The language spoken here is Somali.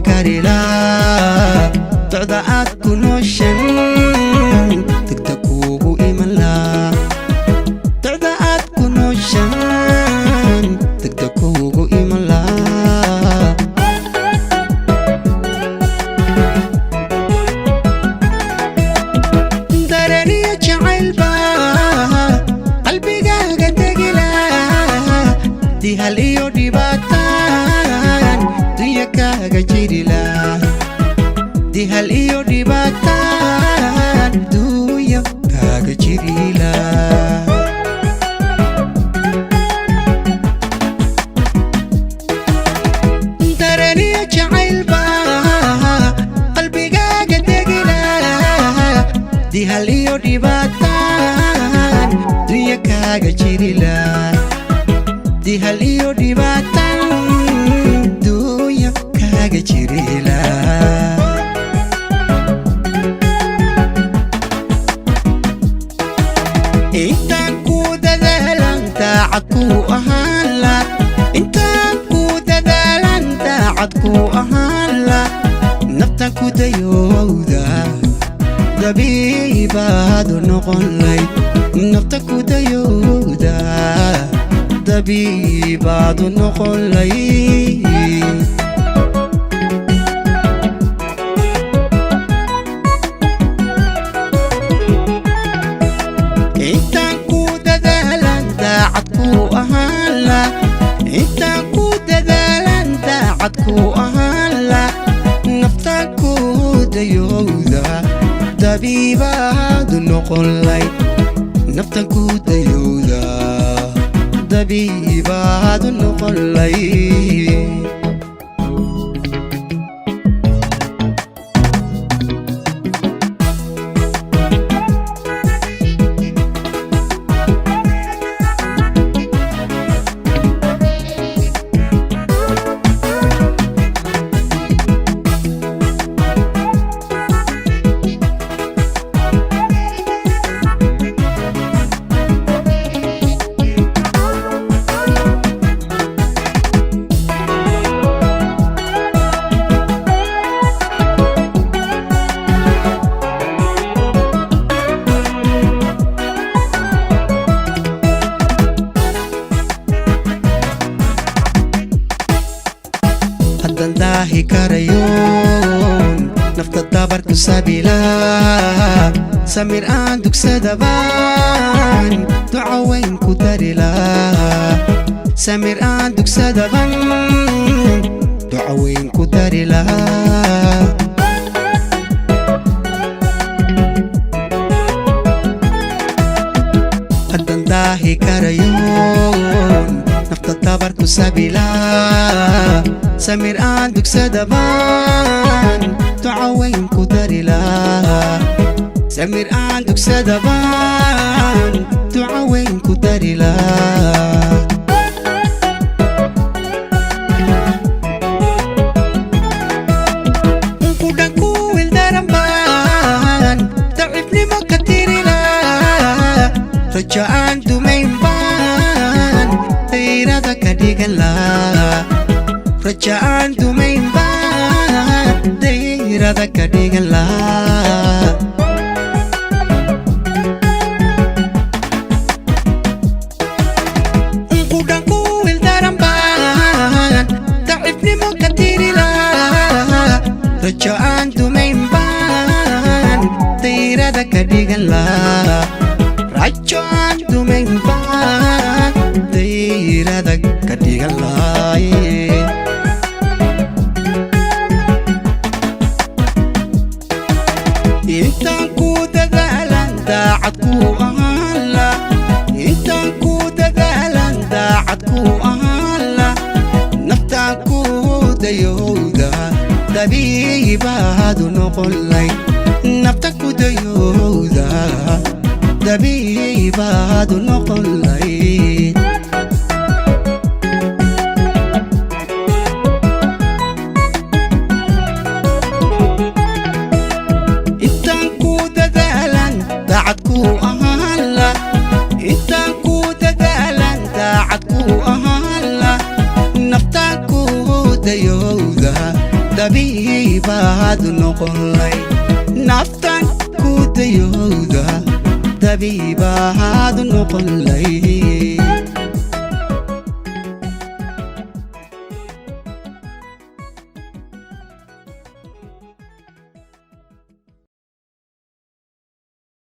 karila docdaad ku nooshan degdeg kuugu iman laa docdaad ku nooshan degdeg kuugu iman laa daraniya jacaylba qalbigaaga degila dihal iyo dhibaataan dunya kaaga jirila dihal iyo dhibaataan dunya kaaga jirila daraniya jacaylba qalbigaaga degila dihal iyo dhibaataan dunya kaaga jirila dihal iyo dhibaataan dunya kaaga jirila intaan ku dadaalan daacad ku ahaan la intaan ku dadaalan daacad ku ahaan la naftan ku dayowda dabiibaadu noqon layd naftan ku dayowda dabiibaadu noqon layd intaan ku dadaalan daacad ku ahaan la intaan ku dadaalan daacad ku ahaan la naftan ku dayowda dabiibaadu noqon layd naftan ku dayowda dabiibaadu noqon layd daahi karayoon nafta dabarku sabila samir aan dugsadabaan duca weyn ku darila samir aan dugsadaban duca weyn ku darila haddan daahi karayoon nafta dabarku sabila samir aan dugsadabaan duca weyn ku darila samir aan dugsadabaan duca weyn ku darila kudhan ku wildaran baan dacifnimo ka tirila rajo aan dumayn baan dayrada ka dhigan laa rajaan dumayn baan dayrada ka dhigan laa kudhan ku wildaran baan dacifnimo ka tirila rajaan dumayn baan dayrada ka dhigan laa rajaan dumayn baan dayrada ka dhigan laa intaan ku dadaalan daacad ku ahaan la intaan ku dadaalan daacad ku ahaan la naftaan ku dayowda dabiibaadu noqon layd naftan ku dayowda dabiibaadu noqon layd daacad ku ahaan la intaan ku dadaalan daacad ku ahaan la naftaan ku dayowda dabiibaad noqon lay naftan ku dayowda dabiibaad noqon lay